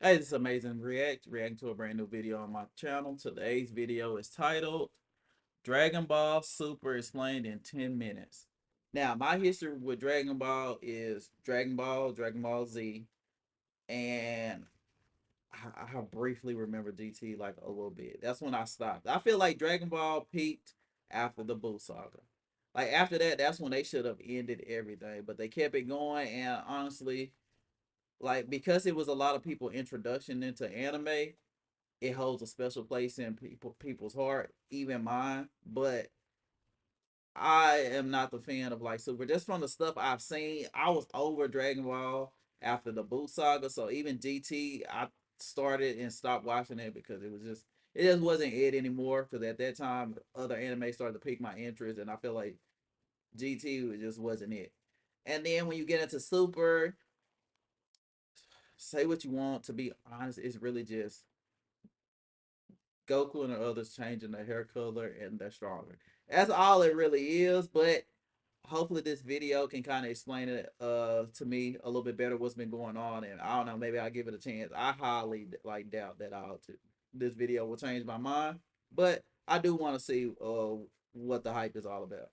Hey, it's Amazing reacting to a brand new video on my channel. Today's video is titled Dragon Ball Super Explained in 10 Minutes. Now, my history with Dragon Ball is Dragon Ball, Dragon Ball Z, and I briefly remember GT like a little bit. That's when I stopped. I feel like Dragon Ball peaked after the Buu Saga. Like after that, that's when they should have ended everything, but they kept it going. And honestly, like because it was a lot of people introduction into anime, it holds a special place in people's heart, even mine. But I am not the fan of like Super. Just from the stuff I've seen, I was over Dragon Ball after the Buu Saga. So even GT, I started and stopped watching it because it just wasn't it anymore. Because at that time, other anime started to pique my interest, and I feel like GT just wasn't it. And then when you get into Super, say what you want. To be honest, it's really just Goku and the others changing their hair color and they're stronger. That's all it really is. But hopefully this video can kind of explain it to me a little bit better what's been going on. And I don't know, maybe I'll give it a chance. I highly like doubt that this video will change my mind. But I do want to see what the hype is all about.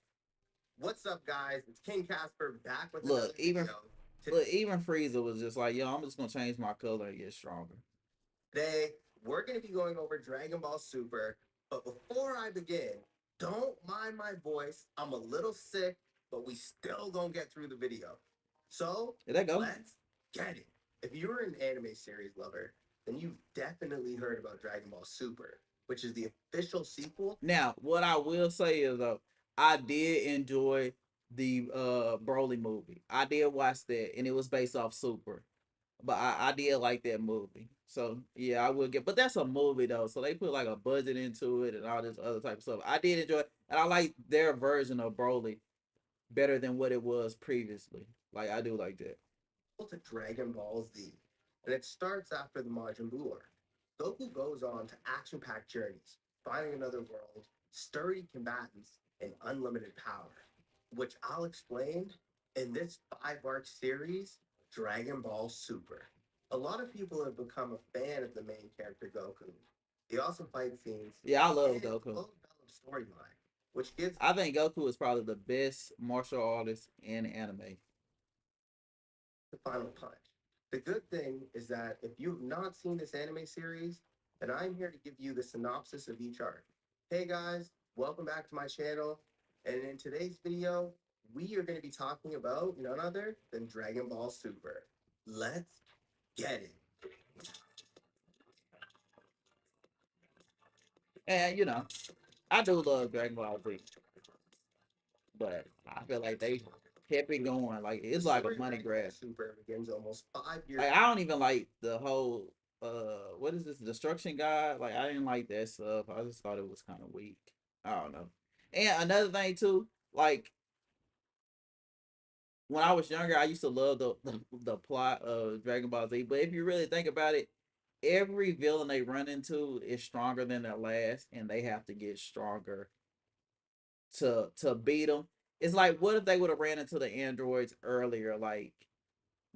What's up, guys? It's King Casper back with Look, another video. even Frieza was just like, yo, I'm just gonna change my color and get stronger. Today, we're going to be going over Dragon Ball Super. But before I begin, don't mind my voice. I'm a little sick, but we still gonna get through the video. So, Here that go. let's get it. If you're an anime series lover, then you've definitely heard about Dragon Ball Super, which is the official sequel. Now, what I will say is though, I did enjoy the Broly movie. I did watch that, and it was based off Super, but I did like that movie. So yeah, I will get. But that's a movie though, so they put like a budget into it and all this other type of stuff. I did enjoy it, and I like their version of Broly better than what it was previously. Like I do like that. To Dragon Ball Z, and it starts after the Majin Buu arc. Goku goes on to action-packed journeys, finding another world, sturdy combatants, and unlimited power, which I'll explain in this five-arc series, Dragon Ball Super. A lot of people have become a fan of the main character Goku, the awesome fight scenes, Yeah, I love and Goku. well-developed storyline, which gives I think Goku is probably the best martial artist in anime. the final punch. The good thing is that if you've not seen this anime series, then I'm here to give you the synopsis of each arc. Hey guys, welcome back to my channel. And in today's video, we are going to be talking about none other than Dragon Ball Super. Let's get it. And I do love Dragon Ball Z, but I feel like they kept it going. Like The it's like a story of money Dragon Ball grab. Super begins almost 5 years. Like I don't even like the whole what is this destruction god? Like I didn't like that stuff. I just thought it was kind of weak. I don't know. And another thing too, like when I was younger, I used to love the plot of Dragon Ball Z. But if you really think about it, every villain they run into is stronger than their last, and they have to get stronger to beat them. It's like what if they would have ran into the androids earlier, like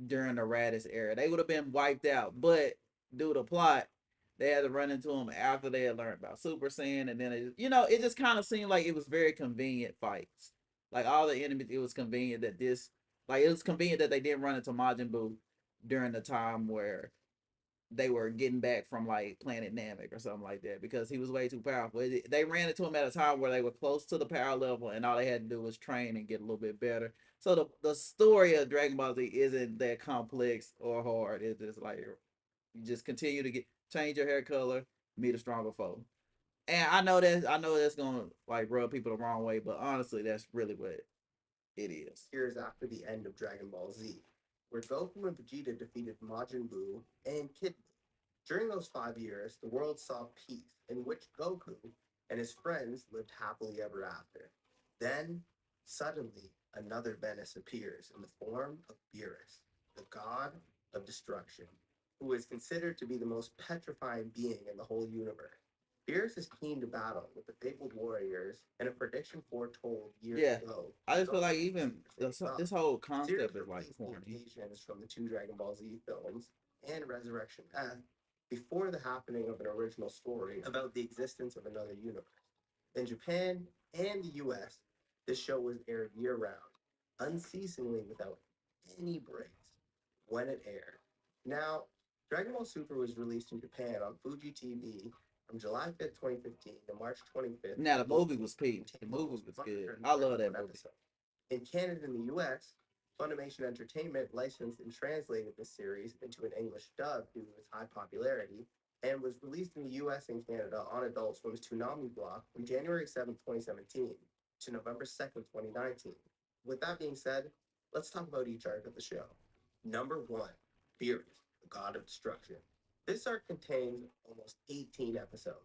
during the Raditz era? They would have been wiped out. But due to plot, they had to run into them after they had learned about Super Saiyan, and then it just kind of seemed like it was very convenient fights. Like all the enemies, it was convenient that it was convenient that they didn't run into Majin Buu during the time where they were getting back from like Planet Namek or something like that because he was way too powerful. They ran into him at a time where they were close to the power level, and all they had to do was train and get a little bit better. So the story of Dragon Ball Z isn't that complex or hard. It's just like you just continue to get change your hair color, meet a stronger foe. And I know that's gonna like rub people the wrong way, but honestly, that's really what it is. Years after the end of Dragon Ball Z, where Goku and Vegeta defeated Majin Buu and Kid Buu. During those 5 years, the world saw peace, in which Goku and his friends lived happily ever after. Then, suddenly, another menace appears in the form of Beerus, the god of destruction, who is considered to be the most petrifying being in the whole universe. Beerus is keen to battle with the fabled warriors, and a prediction foretold years Yeah, ago I just feel Goku like would even see the face up. this whole The series concept is like replaced the corny. occasions from the two Dragon Ball Z films and Resurrection F before the happening of an original story about the existence of another universe. In Japan and the US, this show was aired year round, unceasingly without any breaks when it aired. Now, Dragon Ball Super was released in Japan on Fuji TV from July 5th, 2015 to March 25th, Now the movie 2018, was peak. The containing movie almost was good. I love that 131 movie. episodes. In Canada and the US, Funimation Entertainment licensed and translated this series into an English dub due to its high popularity, and was released in the US and Canada on Adult Swim's Toonami block from January 7th, 2017 to November 2nd, 2019. With that being said, let's talk about each arc of the show. Number 1, Beerus, the God of Destruction. This arc contains almost 18 episodes.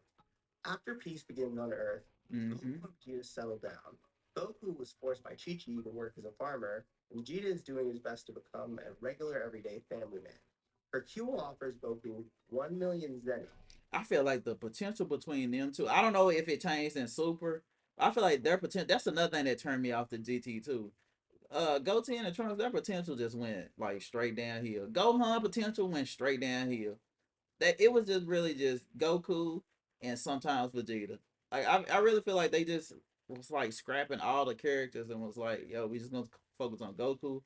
After peace begins on Earth, Goku Mm-hmm. and Vegeta settle down. Goku was forced by Chi-Chi to work as a farmer, and Vegeta is doing his best to become a regular everyday family man. Hercule offers Goku 1 million zenny. I feel like the potential between them two. I don't know if it changed in Super. I feel like their potential. That's another thing that turned me off the GT too. Goten and Trunks, their potential just went like straight downhill. Gohan potential went straight downhill. That it was just really just Goku and sometimes Vegeta. Like I really feel like they just was like scrapping all the characters and was like, yo, we just gonna focus on Goku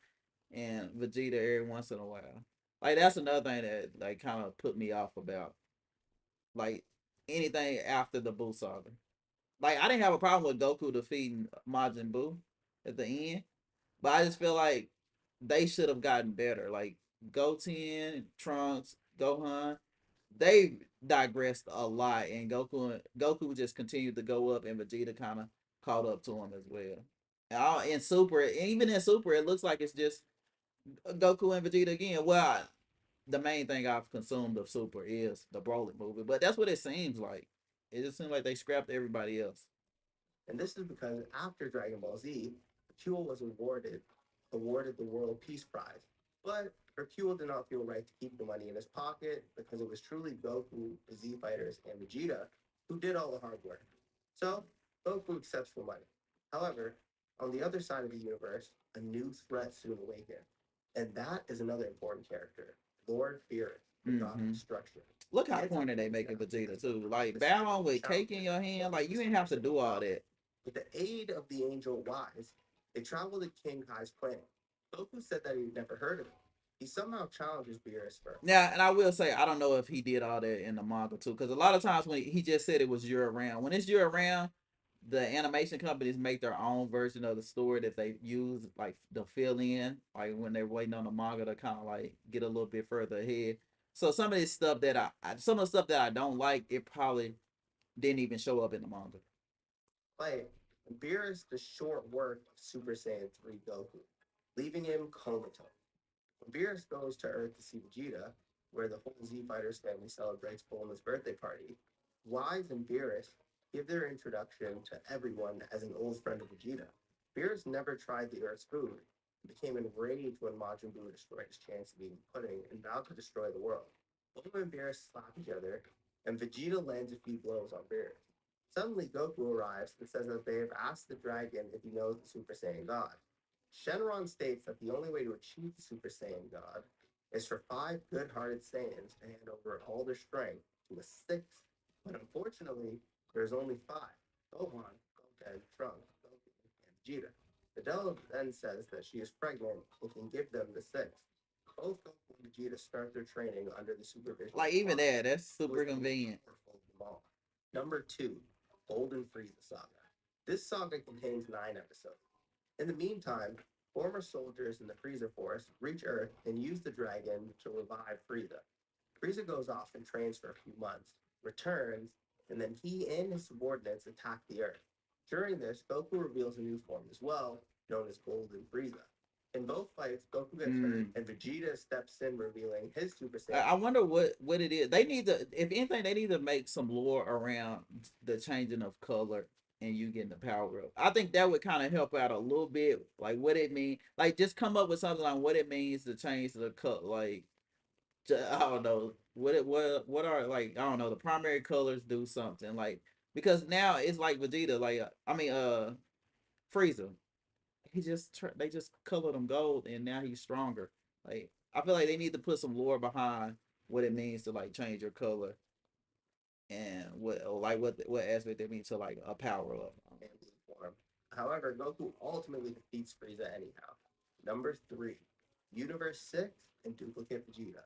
and Vegeta every once in a while. Like that's another thing that like kind of put me off about like anything after the Buu Saga. Like I didn't have a problem with Goku defeating Majin Buu at the end, but I just feel like they should have gotten better. Like Goten, Trunks, Gohan, they digressed a lot, and Goku just continued to go up, and Vegeta kind of caught up to him as well. In Super, even in Super, it looks like it's just Goku and Vegeta again. Well, the main thing I've consumed of Super is the Broly movie, but that's what it seems like. It just seems like they scrapped everybody else. And this is because after Dragon Ball Z, Hercule was awarded the World Peace Prize. But Hercule did not feel right to keep the money in his pocket because it was truly Goku, the Z Fighters, and Vegeta who did all the hard work. So Goku accepts the money. However, on the other side of the universe, a new threat soon awakens. And that is another important character, Lord Beerus, the God of Mm-hmm. Destruction. Look He how ends up corny they joining making them Vegeta because too. Goku Like battling specifically with cake in challenged your him hand, against like the you ain't Super have to Saiyan do all God. that. With the aid of the angel Wise, they travel to King Kai's planet. Goku said that he'd never heard of it. He somehow challenges Beerus first. Now, and I will say I don't know if he did all that in the manga too, because a lot of times when he just said it was year round, when it's year round, the animation companies make their own version of the story that they use like to fill in, like when they're waiting on the manga to kind of like get a little bit further ahead. So some of this stuff that some of the stuff that I don't like, it probably didn't even show up in the manga. Like, Beerus does short work of Super Saiyan 3 Goku, leaving him comatose. When Beerus goes to Earth to see Vegeta, where the whole Z Fighters family celebrates Bulma's birthday party, Wise and Beerus give their introduction to everyone as an old friend of Vegeta. Beerus never tried the Earth's food, and became enraged when Majin Buu destroyed his chance of eating pudding and vowed to destroy the world. Bulma and Beerus slap each other, and Vegeta lands a few blows on Beerus. Suddenly, Goku arrives and says that they have asked the dragon if he knows the Super Saiyan God. Shenron states that the only way to achieve the Super Saiyan God is for 5 good-hearted Saiyans to hand over all their strength to a sixth. But unfortunately, there's only 5: Gohan, Goten, Trunks, Goku, and Vegeta. Adele then says that she is pregnant and can give them the sixth. Both Goku and Vegeta start their training under the supervision Like of even Trunks, that, that's who is super the most convenient. powerful of them all. Number 2, Golden Frieza Saga. This saga contains 9 episodes. In the meantime, former soldiers in the Frieza Force reach Earth and use the dragon to revive Frieza. Frieza goes off and trains for a few months, returns, and then he and his subordinates attack the Earth. During this, Goku reveals a new form as well, known as Golden Frieza. In both fights, Goku gets hurt, Mm. and Vegeta steps in, revealing his Super I Saiyan. wonder what it is. They need to, if anything, they need to make some lore around the changing of color and you getting the power up. I think that would kind of help out a little bit, like what it means. Like just come up with something like what it means to change the color. Like I don't know what are like I don't know the primary colors do something like because now it's like Vegeta. Like I mean Frieza. They just colored him gold and now he's stronger. Like I feel like they need to put some lore behind what it means to like change your color and what aspect it means to like a power up. And blue form. However, Goku ultimately defeats Frieza anyhow. Number 3, Universe 6 and Duplicate Vegeta.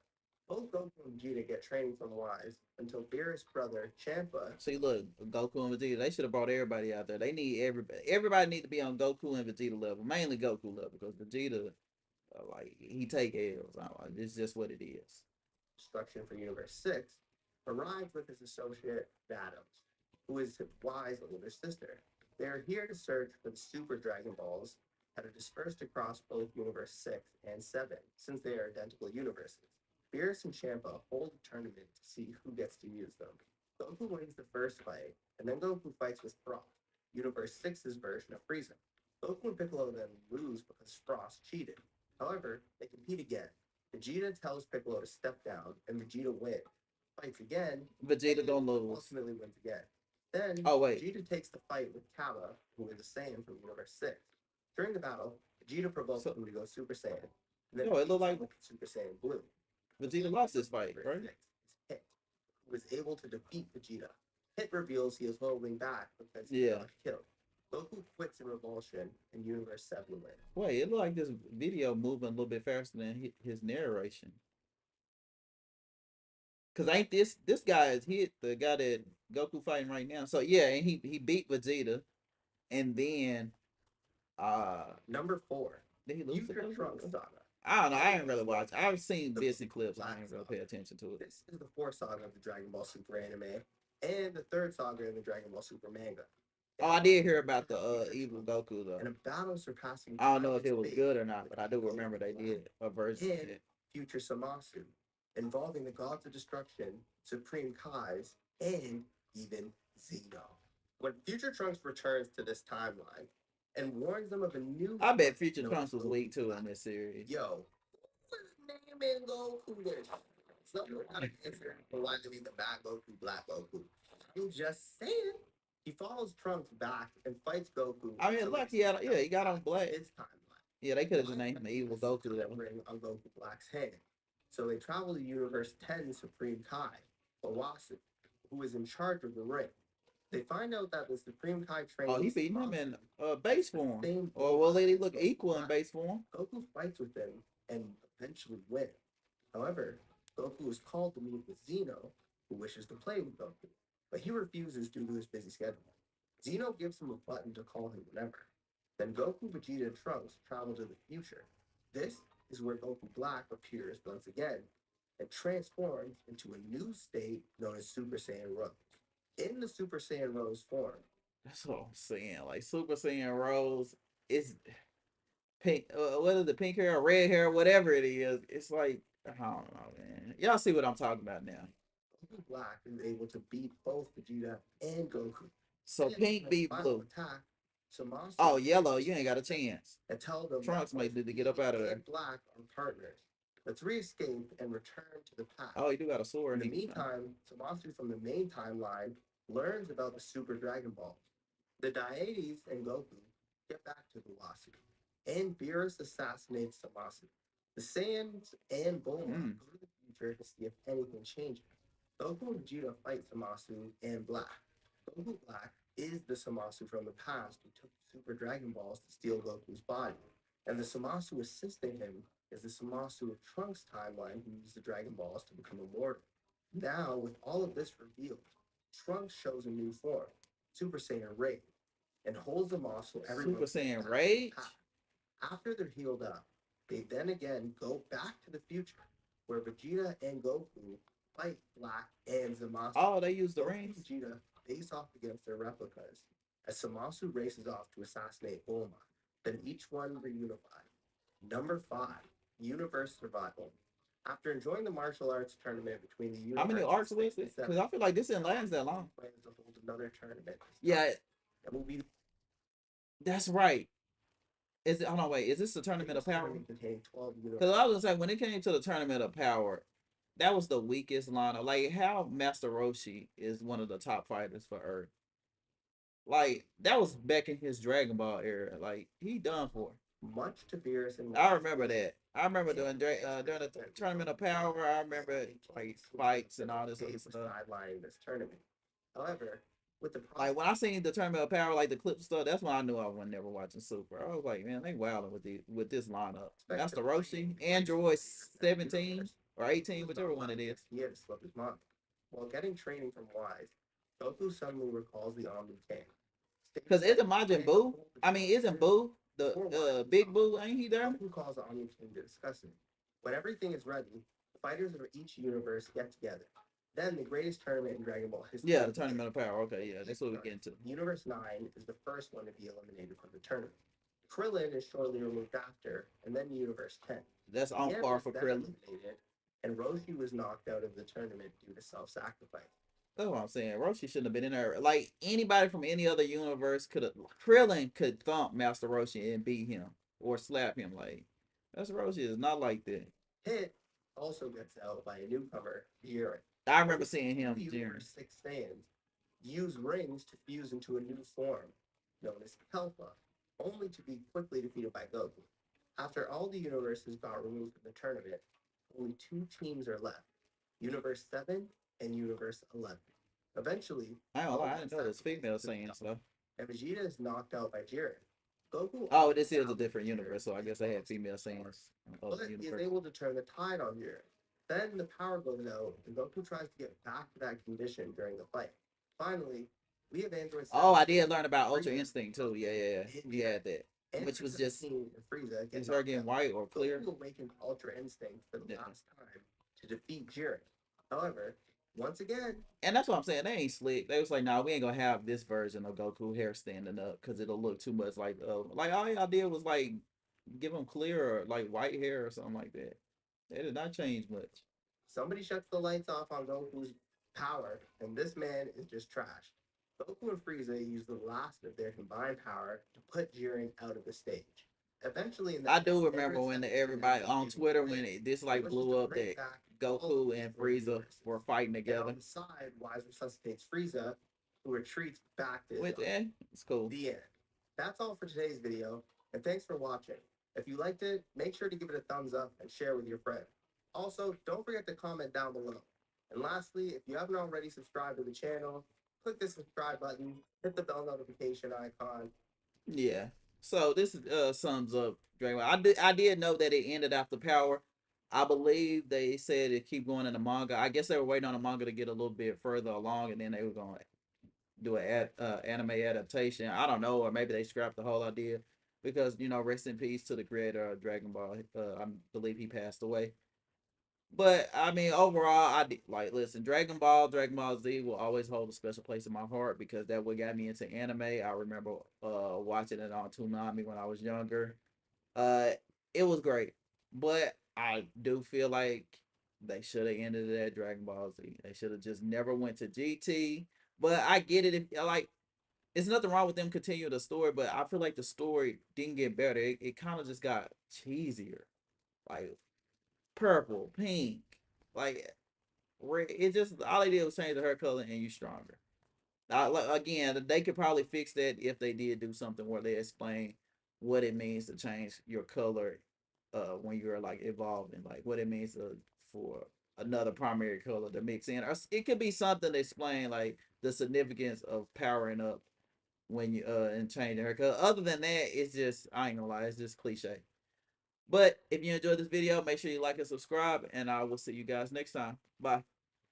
Both Goku and Vegeta get training from Wise until Beerus' brother, Champa. See, look, Goku and Vegeta, they should have brought everybody out there. They need everybody. Everybody need to be on Goku and Vegeta level, mainly Goku level, because Vegeta, like he take L's. It's just what it is. Instruction for Universe 6, arrives with his associate, Atoms, who is Wise's older sister. They are here to search for the Super Dragon Balls that are dispersed across both Universe 6 and 7, since they are identical universes. Beerus and Champa hold a tournament to see who gets to use them. Goku wins the first fight, and then Goku fights with Frost, Universe 6's version of Frieza. Goku and Piccolo then lose because Frost cheated. However, they compete again. Vegeta tells Piccolo to step down, and Vegeta wins. Fights again, Vegeta and don't lose. ultimately wins again. Then Oh wait, Vegeta takes the fight with Kaba, who is a Saiyan from Universe 6. During the battle, Vegeta provokes so him to go Super Saiyan, and then no, it looked like with Super Saiyan Blue. Vegeta lost this fight, Universe right? 6 is Hit, who was able to defeat Vegeta. Hit reveals he is holding back because he Yeah. got killed. Goku quits in revulsion, and Universe 7 wins. Wait, it looked like this video moving a little bit faster than his narration. Cause ain't this guy is hit the guy that Goku fighting right now. So yeah, and he beat Vegeta, and then Number 4, did he lose to Future Goku? Trunks Saga. I don't know. I ain't really watched. I've seen The bits and clips. I Black ain't really Saga. pay attention to it. This is the fourth saga of the Dragon Ball Super anime, and the third saga in the Dragon Ball Super manga. Oh, I did hear about the evil Goku though. In a battle surpassing I don't know time if and it was space good or not, with but I do Goku remember they Black did a version of and it. Future Samasu, involving the gods of destruction, Supreme Kais, and even Zeno. When Future Trunks returns to this timeline and warns them of a new I bet threat Future known as Trunks was Goku weak too Black. in this series. Yo, what's his name in Goku this? Someone got an answer for why they need the bad Goku, Black Goku. I'm just saying. He follows Trunks back and fights Goku. I mean, lucky he got on Black. His timeline. Yeah, they could have just named him the evil Goku though. Ring on Goku Black's hand. So they travel to Universe 10 Supreme Kai, Owasu, who is in charge of the ring. They find out that the Supreme Kai trains. Oh, he beating him in base form. Same Or will they look Goku equal in Black. base form? Goku fights with them and eventually wins. However, Goku is called to meet with Zeno, who wishes to play with Goku, but he refuses due to his busy schedule. Zeno gives him a button to call him whenever. Then Goku, Vegeta, and Trunks travel to the future. This is where Goku Black appears once again and transforms into a new state known as Super Saiyan Rose. In the Super Saiyan Rose form, That's what I'm saying. Like Super Saiyan Rose is pink. Whether the pink hair or red hair, whatever it is, it's like I don't know, man. Y'all see what I'm talking about now. Goku Black is able to beat both Vegeta and Goku. So And pink beat blue. Attack, Samasu Oh, yellow, you ain't got a chance. and tell them Trunks that might need to get up out of there. Black are partners. The three escape and return to the past. Oh, he do got a sword. In the meantime, Samasu from the main timeline learns about the Super Dragon Balls. The Deities and Goku get back to the Wasu, and Beerus assassinates Samasu. The Saiyans and Bulma go to the future to see if anything changes. Goku and Vegeta fight Samasu and Black. Goku Black is the Samasu from the past who took the Super Dragon Balls to steal Goku's body, and the Samasu assisting him is the Samasu of Trunks' timeline who used the Dragon Balls to become immortal. Now, with all of this revealed, Trunks shows a new form, Super Saiyan Rage, and holds them off so everyone Super Saiyan Rage? After they're healed up, they then again go back to the future, where Vegeta and Goku fight Black and Zamasu. Oh, they use the Goku rings. and Vegeta face off against their replicas, as Samasu races off to assassinate Bulma. Then each one reunified. Number 5, Universe Survival. After enjoying the martial arts tournament between the universe, How many arcs was it? Because I feel like this didn't last that long. Plans to hold another tournament. Yeah, That will be. that's right. Is it? Hold on, wait. Is this the tournament of power? Containing 12 Because I was gonna say when it came to the tournament of power, that was the weakest lineup. Like how Master Roshi is one of the top fighters for Earth. Like that was back in his Dragon Ball era. Like he done for. much to Beerus and I Golden remember Frieza. that. I remember And during the that tournament of Goku power. I and remember seven like kings were fights and all this other paid for stuff. sidelining this tournament. However, with the Like when prospect I seen the tournament of power, like the clip stuff, that's when I knew I was never watching Super. I was like, man, they wilding with this lineup. of Master fighting Roshi, Frieza Android in that 17 universe, or Goku 18, was whichever not one it allowed is. Vegeta to slip his mind. While getting training from Wise, Goku suddenly recalls the Omni King, states Cause that isn't he Majin planned to Buu? hold the I mean, tournament isn't early Buu the before Wise was big gone. Buu? Ain't he there? Goku calls the Omni King to discuss it. When everything is ready, the fighters of each universe get together. Then the greatest tournament in Dragon Ball Yeah, history the begins. tournament of power. Okay, yeah, that's what we get Starts. into. Universe 9 is the first one to be eliminated from the tournament. Krillin is shortly removed after, and then Universe 10. That's on Tien par was for then Krillin. eliminated, and Roshi was knocked out of the tournament due to self sacrifice. That's what I'm saying. Roshi shouldn't have been in there. Like anybody from any other universe could have. Krillin could thump Master Roshi and beat him or slap him. Like Master Roshi is not like that. Hit also gets out by a newcomer, Jiren. I remember Only seeing two him, Jiren. Universe 6 Saiyans use rings to fuse into a new form, known as Kelpa, only to be quickly defeated by Goku. After all the universes got removed from the tournament, only two teams are left, Universe 7 and Universe 11. Eventually, I don't lie. I Gohan didn't know this female sacrifices saying himself, stuff. and Vegeta is knocked out by Jiren. Goku Oh, already this is a different challenges Jiren universe, so to I his guess they had boss, female saying of but the he is universe. able to turn the tide on Jiren. Then the power goes out, and Goku tries to get back to that condition during the fight. Finally, we have Android Oh, I 17, did learn about Ultra Frieza, Instinct too. Yeah, Goku, yeah, yeah. and He Jiren. had that, which Android was just 17 and Frieza get is her knocked getting out. white or clear. Goku awakens Ultra Instinct for the Yeah. last time to defeat Jiren. However, once again, And that's what I'm saying. They ain't slick. They was like, nah, we ain't gonna have this version of Goku hair standing up because it'll look too much like all y'all did was like give him clear or like white hair or something like that. They did not change much. somebody shuts the lights off on Goku's power, and this man is just trash. Goku and Frieza use the last of their combined power to put Jiren out of the stage. Eventually, in I that, do remember Android when 17 and everybody on Vegeta will Twitter when win. this It like was just blew to up bring that back all of Goku these and old Frieza universes. were fighting And on together. the side, Wise resuscitates Frieza, who retreats back to his Which army. it's cool. The end. That's all for today's video, and thanks for watching. If you liked it, make sure to give it a thumbs up and share with your friend. Also, don't forget to comment down below. And lastly, if you haven't already subscribed to the channel, click the subscribe button, hit the bell notification icon. Yeah. So this sums up Dragon Ball. I did know that it ended after Power. I believe they said it keep going in the manga. I guess they were waiting on the manga to get a little bit further along, and then they were going to do an anime adaptation. I don't know, or maybe they scrapped the whole idea because rest in peace to the creator of Dragon Ball. I believe he passed away. But I mean, overall, like listen. Dragon Ball Z will always hold a special place in my heart because that what got me into anime. I remember watching it on Toonami when I was younger. Uh, it was great, but I do feel like they should have ended it at Dragon Ball Z. They should have just never went to GT. But I get it if like it's nothing wrong with them continuing the story, but I feel like the story didn't get better. It kind of just got cheesier. Like purple, pink, like red. It just all they did was change the hair color and you stronger. Again, they could probably fix that if they did do something where they explain what it means to change your color when you're like evolving, like what it means for another primary color to mix in, or it could be something to explain like the significance of powering up when you and changing her color. Other than that, it's just I ain't gonna lie, it's just cliche. But if you enjoyed this video, make sure you like and subscribe, and I will see you guys next time. Bye.